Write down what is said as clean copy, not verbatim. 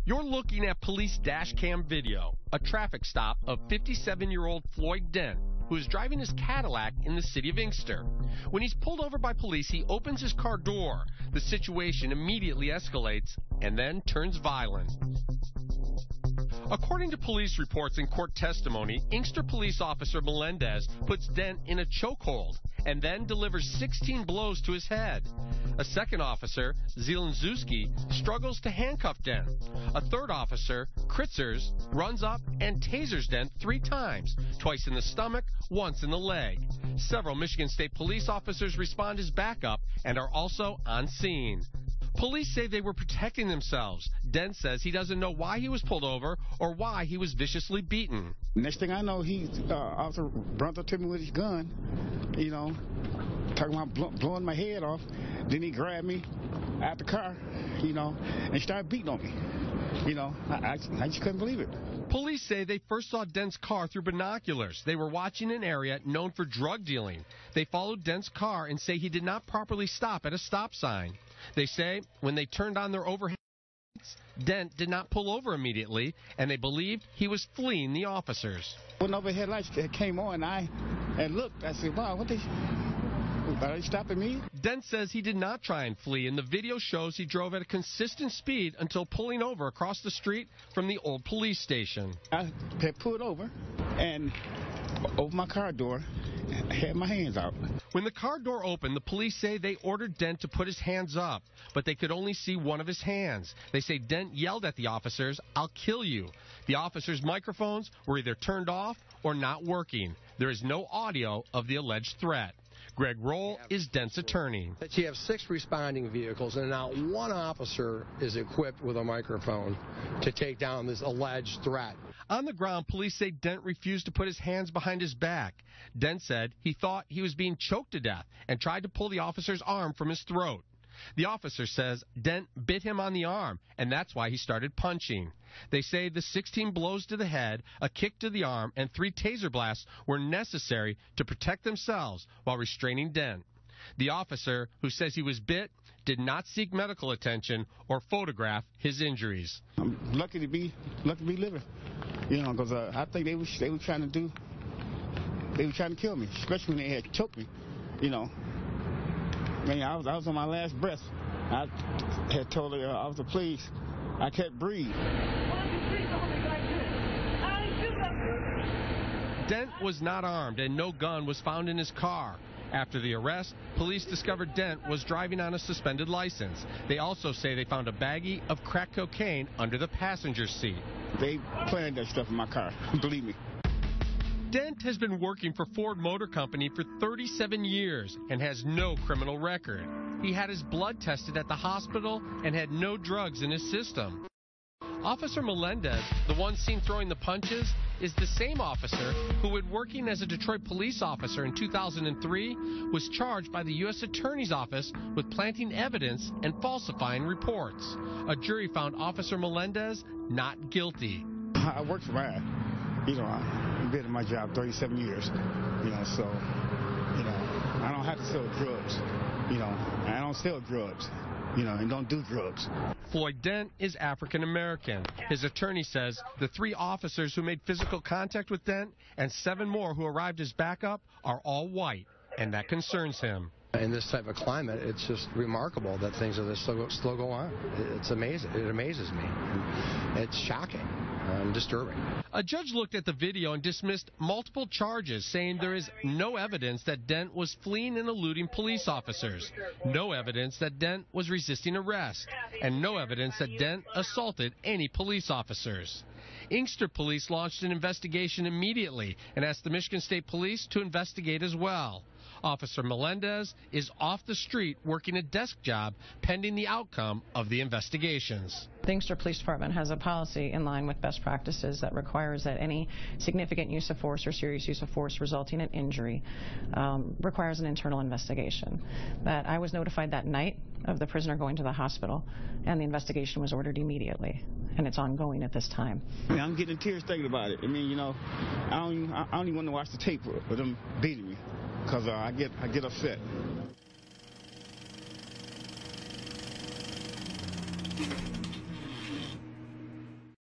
You're looking at police dash cam video, a traffic stop of 57-year-old Floyd Dent, who is driving his Cadillac in the city of Inkster. When he's pulled over by police, he opens his car door. The situation immediately escalates and then turns violent. According to police reports and court testimony, Inkster police officer Melendez puts Dent in a chokehold and then delivers 16 blows to his head. A second officer, Zielinski, struggles to handcuff Dent. A third officer, Kritzers, runs up and tasers Dent 3 times, twice in the stomach, once in the leg. Several Michigan State police officers respond as backup and are also on scene. Police say they were protecting themselves. Dent says he doesn't know why he was pulled over or why he was viciously beaten. Next thing I know, he also runs up to me with his gun, talking about blowing my head off. Then he grabbed me out the car, and started beating on me. I just couldn't believe it. Police say they first saw Dent's car through binoculars. They were watching an area known for drug dealing. They followed Dent's car and say he did not properly stop at a stop sign. They say when they turned on their overhead lights, Dent did not pull over immediately, and they believed he was fleeing the officers. When overhead lights came on, I looked. I said, wow, are they stopping me? Dent says he did not try and flee, and the video shows he drove at a consistent speed until pulling over across the street from the old police station. I had pulled over and opened my car door. I had my hands out. When the car door opened, the police say they ordered Dent to put his hands up, but they could only see one of his hands. They say Dent yelled at the officers, "I'll kill you." The officers' microphones were either turned off or not working. There is no audio of the alleged threat. Greg Roll is Dent's attorney. You have 6 responding vehicles, and not one officer is equipped with a microphone to take down this alleged threat. On the ground, police say Dent refused to put his hands behind his back. Dent said he thought he was being choked to death and tried to pull the officer's arm from his throat. The officer says Dent bit him on the arm, and that's why he started punching. They say the 16 blows to the head, a kick to the arm, and 3 taser blasts were necessary to protect themselves while restraining Dent. The officer, who says he was bit, did not seek medical attention or photograph his injuries. I'm lucky to be living, because I think they were trying to kill me, especially when they had choked me, I was on my last breath. I had told the officer, please, I can't breathe. Dent was not armed and no gun was found in his car. After the arrest, police discovered Dent was driving on a suspended license. They also say they found a baggie of crack cocaine under the passenger seat. They planted that stuff in my car, believe me. Dent has been working for Ford Motor Company for 37 years and has no criminal record. He had his blood tested at the hospital and had no drugs in his system. Officer Melendez, the one seen throwing the punches, is the same officer who, when working as a Detroit police officer in 2003, was charged by the U.S. Attorney's Office with planting evidence and falsifying reports. A jury found Officer Melendez not guilty. I worked for I've been in my job 37 years, so, I don't have to sell drugs, I don't sell drugs, and don't do drugs. Floyd Dent is African American. His attorney says the 3 officers who made physical contact with Dent and 7 more who arrived as backup are all white, and that concerns him. In this type of climate, it's just remarkable that things of this slow go on. It's amazing. It amazes me. It's shocking and disturbing. A judge looked at the video and dismissed multiple charges, saying there is no evidence that Dent was fleeing and eluding police officers, no evidence that Dent was resisting arrest, and no evidence that Dent assaulted any police officers. Inkster police launched an investigation immediately and asked the Michigan State Police to investigate as well. Officer Melendez is off the street working a desk job pending the outcome of the investigations. The Inkster Police Department has a policy in line with best practices that requires that any significant use of force or serious use of force resulting in injury requires an internal investigation. That I was notified that night of the prisoner going to the hospital, and the investigation was ordered immediately, and it's ongoing at this time. I'm getting tears thinking about it. I don't even want to watch the tape of them beating me, because I get upset.